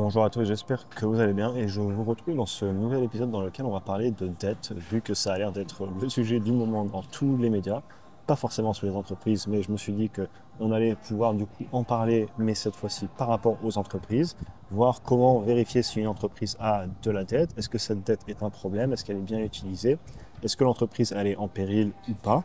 Bonjour à tous, j'espère que vous allez bien et je vous retrouve dans ce nouvel épisode dans lequel on va parler de dette, vu que ça a l'air d'être le sujet du moment dans tous les médias, pas forcément sur les entreprises, mais je me suis dit qu'on allait pouvoir du coup en parler, mais cette fois-ci par rapport aux entreprises, voir comment vérifier si une entreprise a de la dette, est-ce que cette dette est un problème, est-ce qu'elle est bien utilisée, est-ce que l'entreprise elle est en péril ou pas.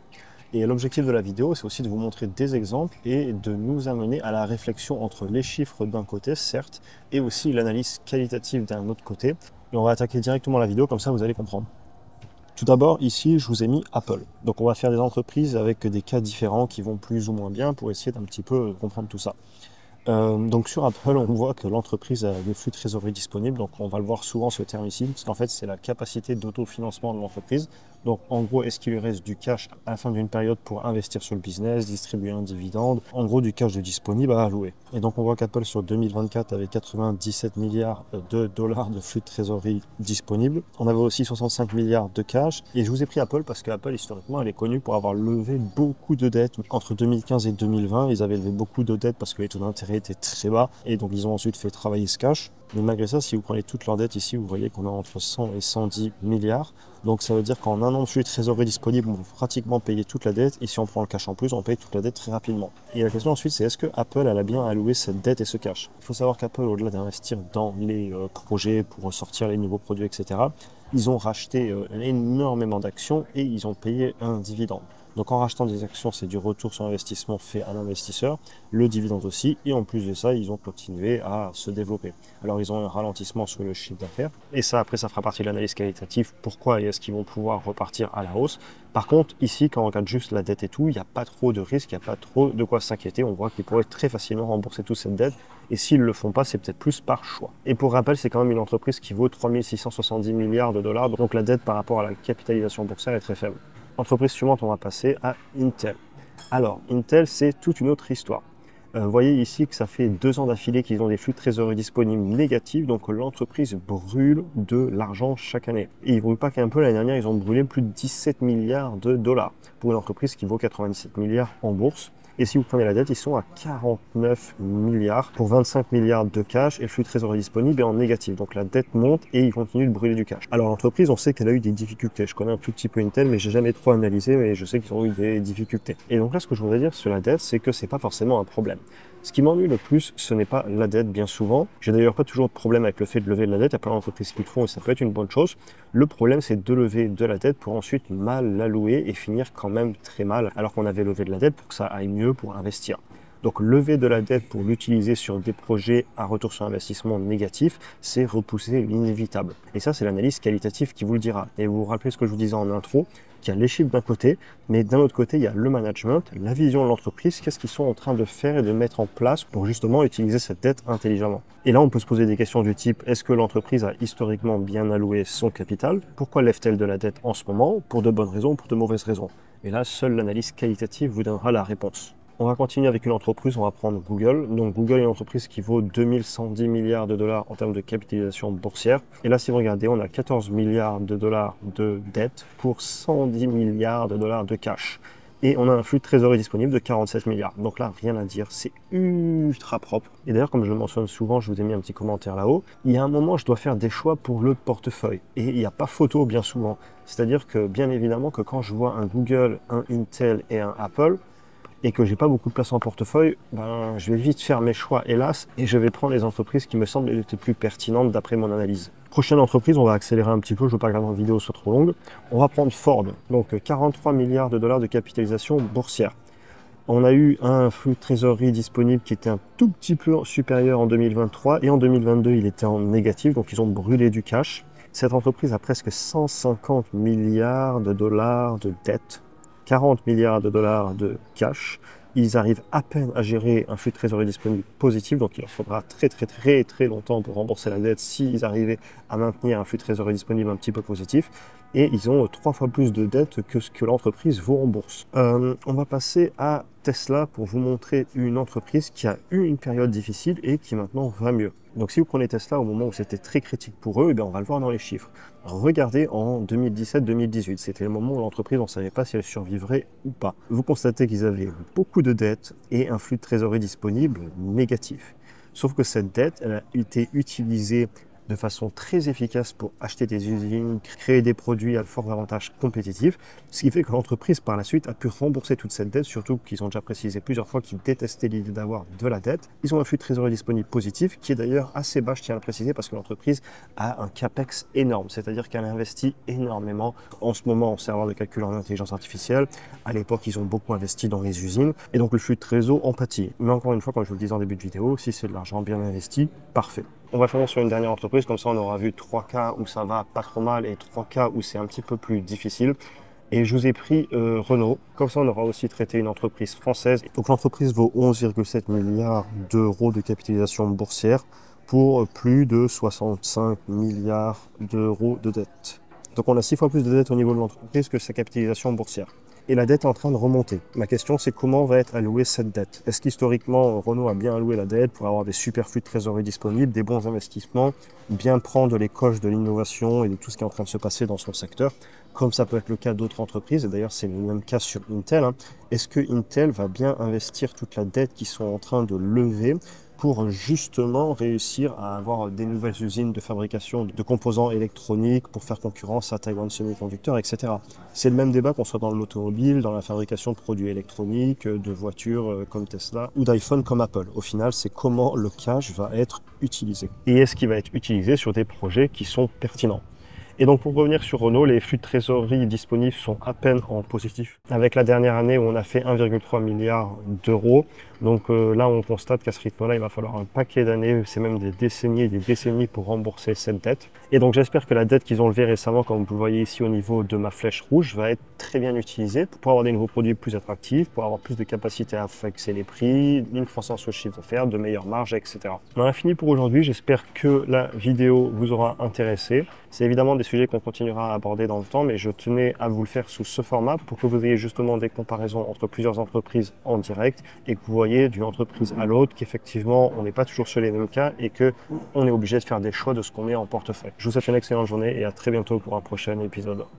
Et l'objectif de la vidéo, c'est aussi de vous montrer des exemples et de nous amener à la réflexion entre les chiffres d'un côté, certes, et aussi l'analyse qualitative d'un autre côté. Et on va attaquer directement la vidéo, comme ça vous allez comprendre. Tout d'abord, ici, je vous ai mis Apple. Donc on va faire des entreprises avec des cas différents qui vont plus ou moins bien pour essayer d'un petit peu comprendre tout ça. Donc sur Apple, on voit que l'entreprise a des flux de trésorerie disponibles. Donc on va le voir souvent ce terme ici, parce qu'en fait c'est la capacité d'autofinancement de l'entreprise. Donc en gros, est-ce qu'il lui reste du cash à la fin d'une période pour investir sur le business, distribuer un dividende, en gros du cash de disponible à allouer. Et donc on voit qu'Apple sur 2024 avait 97 milliards de dollars de flux de trésorerie disponibles. On avait aussi 65 milliards de cash. Et je vous ai pris Apple parce qu'Apple historiquement elle est connue pour avoir levé beaucoup de dettes. Entre 2015 et 2020, ils avaient levé beaucoup de dettes parce que les taux d'intérêt étaient très bas et donc ils ont ensuite fait travailler ce cash. Mais malgré ça, si vous prenez toutes leurs dettes ici, vous voyez qu'on a entre 100 et 110 milliards. Donc ça veut dire qu'en un an de flux de trésorerie disponible, on peut pratiquement payer toute la dette. Et si on prend le cash en plus, on paye toute la dette très rapidement. Et la question ensuite, c'est est-ce que Apple elle a bien alloué cette dette et ce cash? Il faut savoir qu'Apple, au-delà d'investir dans les projets pour sortir les nouveaux produits, etc., ils ont racheté énormément d'actions et ils ont payé un dividende. Donc en rachetant des actions, c'est du retour sur investissement fait à l'investisseur, le dividende aussi, et en plus de ça, ils ont continué à se développer. Alors ils ont un ralentissement sur le chiffre d'affaires, et ça après ça fera partie de l'analyse qualitative, pourquoi et est-ce qu'ils vont pouvoir repartir à la hausse. Par contre, ici, quand on regarde juste la dette et tout, il n'y a pas trop de risques, il n'y a pas trop de quoi s'inquiéter, on voit qu'ils pourraient très facilement rembourser toute cette dette, et s'ils ne le font pas, c'est peut-être plus par choix. Et pour rappel, c'est quand même une entreprise qui vaut 3670 milliards de dollars, donc la dette par rapport à la capitalisation boursière est très faible. Entreprise suivante, on va passer à Intel. Alors, Intel, c'est toute une autre histoire. Vous voyez ici que ça fait 2 ans d'affilée qu'ils ont des flux de trésorerie disponibles négatifs, donc l'entreprise brûle de l'argent chaque année. Et ils ne brûlent pas qu'un peu, l'année dernière, ils ont brûlé plus de 17 milliards de dollars pour une entreprise qui vaut 97 milliards en bourse. Et si vous prenez la dette, ils sont à 49 milliards pour 25 milliards de cash et le flux de trésorerie disponible est en négatif. Donc la dette monte et ils continuent de brûler du cash. Alors l'entreprise, on sait qu'elle a eu des difficultés. Je connais un tout petit peu Intel, mais j'ai jamais trop analysé, mais je sais qu'ils ont eu des difficultés. Et donc là, ce que je voudrais dire sur la dette, c'est que c'est pas forcément un problème. Ce qui m'ennuie le plus, ce n'est pas la dette, bien souvent. J'ai d'ailleurs pas toujours de problème avec le fait de lever de la dette. Il y a plein d'entreprises qui le font et ça peut être une bonne chose. Le problème, c'est de lever de la dette pour ensuite mal l'allouer et finir quand même très mal, alors qu'on avait levé de la dette pour que ça aille mieux pour investir. Donc lever de la dette pour l'utiliser sur des projets à retour sur investissement négatif, c'est repousser l'inévitable. Et ça, c'est l'analyse qualitative qui vous le dira. Et vous vous rappelez ce que je vous disais en intro, qu'il y a les chiffres d'un côté, mais d'un autre côté, il y a le management, la vision de l'entreprise, qu'est-ce qu'ils sont en train de faire et de mettre en place pour justement utiliser cette dette intelligemment. Et là, on peut se poser des questions du type, est-ce que l'entreprise a historiquement bien alloué son capital? Pourquoi lève-t-elle de la dette en ce moment? Pour de bonnes raisons ou pour de mauvaises raisons? Et là, seule l'analyse qualitative vous donnera la réponse. On va continuer avec une entreprise, on va prendre Google. Donc Google est une entreprise qui vaut 2110 milliards de dollars en termes de capitalisation boursière. Et là, si vous regardez, on a 14 milliards de dollars de dette pour 110 milliards de dollars de cash. Et on a un flux de trésorerie disponible de 47 milliards. Donc là, rien à dire, c'est ultra propre. Et d'ailleurs, comme je le mentionne souvent, je vous ai mis un petit commentaire là-haut, il y a un moment, je dois faire des choix pour le portefeuille. Et il n'y a pas photo bien souvent. C'est-à-dire que, bien évidemment, que quand je vois un Google, un Intel et un Apple, et que j'ai pas beaucoup de place en portefeuille, ben, je vais vite faire mes choix, hélas, et je vais prendre les entreprises qui me semblent les plus pertinentes d'après mon analyse. Prochaine entreprise, on va accélérer un petit peu, je ne veux pas que la vidéo soit trop longue. On va prendre Ford, donc 43 milliards de dollars de capitalisation boursière. On a eu un flux de trésorerie disponible qui était un tout petit peu supérieur en 2023, et en 2022, il était en négatif, donc ils ont brûlé du cash. Cette entreprise a presque 150 milliards de dollars de dettes, 40 milliards de dollars de cash. Ils arrivent à peine à gérer un flux de trésorerie disponible positif, donc il leur faudra très longtemps pour rembourser la dette s'ils arrivaient à maintenir un flux de trésorerie disponible un petit peu positif. Et ils ont 3 fois plus de dettes que ce que l'entreprise vaut en bourse. On va passer à Tesla pour vous montrer une entreprise qui a eu une période difficile et qui maintenant va mieux. Donc si vous prenez Tesla au moment où c'était très critique pour eux, eh bien, on va le voir dans les chiffres. Regardez en 2017-2018, c'était le moment où l'entreprise, on ne savait pas si elle survivrait ou pas. Vous constatez qu'ils avaient beaucoup de dettes et un flux de trésorerie disponible négatif. Sauf que cette dette, elle a été utilisée de façon très efficace pour acheter des usines, créer des produits à fort avantage compétitif, ce qui fait que l'entreprise par la suite a pu rembourser toute cette dette, surtout qu'ils ont déjà précisé plusieurs fois qu'ils détestaient l'idée d'avoir de la dette. Ils ont un flux de trésorerie disponible positif, qui est d'ailleurs assez bas, je tiens à le préciser, parce que l'entreprise a un capex énorme, c'est-à-dire qu'elle investit énormément en ce moment en serveur de calcul en intelligence artificielle. À l'époque, ils ont beaucoup investi dans les usines, et donc le flux de trésor en pâtit. Mais encore une fois, comme je vous le disais en début de vidéo, si c'est de l'argent bien investi, parfait. On va finir sur une dernière entreprise, comme ça on aura vu 3 cas où ça va pas trop mal et 3 cas où c'est un petit peu plus difficile. Et je vous ai pris Renault, comme ça on aura aussi traité une entreprise française. Donc l'entreprise vaut 11,7 milliards d'euros de capitalisation boursière pour plus de 65 milliards d'euros de dette. Donc on a 6 fois plus de dette au niveau de l'entreprise que sa capitalisation boursière. Et la dette est en train de remonter. Ma question, c'est comment va être allouée cette dette? Est-ce qu'historiquement, Renault a bien alloué la dette pour avoir des superflux de trésorerie disponibles, des bons investissements, bien prendre les coches de l'innovation et de tout ce qui est en train de se passer dans son secteur, comme ça peut être le cas d'autres entreprises, et d'ailleurs c'est le même cas sur Intel. Est-ce que Intel va bien investir toute la dette qu'ils sont en train de lever pour justement réussir à avoir des nouvelles usines de fabrication de composants électroniques pour faire concurrence à Taiwan Semiconductor, etc. C'est le même débat qu'on soit dans l'automobile, dans la fabrication de produits électroniques, de voitures comme Tesla ou d'iPhone comme Apple. Au final, c'est comment le cash va être utilisé. Et est-ce qu'il va être utilisé sur des projets qui sont pertinents? Et donc pour revenir sur Renault, les flux de trésorerie disponibles sont à peine en positif. Avec la dernière année où on a fait 1,3 milliard d'euros, donc là on constate qu'à ce rythme-là, il va falloir un paquet d'années, c'est même des décennies pour rembourser cette dette. Et donc j'espère que la dette qu'ils ont levée récemment, comme vous le voyez ici au niveau de ma flèche rouge, va être très bien utilisée pour avoir des nouveaux produits plus attractifs, pour avoir plus de capacité à fixer les prix, une croissance au chiffre d'affaires, de meilleures marges, etc. On a fini pour aujourd'hui, j'espère que la vidéo vous aura intéressé. C'est évidemment des sujets qu'on continuera à aborder dans le temps, mais je tenais à vous le faire sous ce format pour que vous ayez justement des comparaisons entre plusieurs entreprises en direct et que vous voyez d'une entreprise à l'autre qu'effectivement on n'est pas toujours sur les mêmes cas et qu'on est obligé de faire des choix de ce qu'on met en portefeuille. Je vous souhaite une excellente journée et à très bientôt pour un prochain épisode.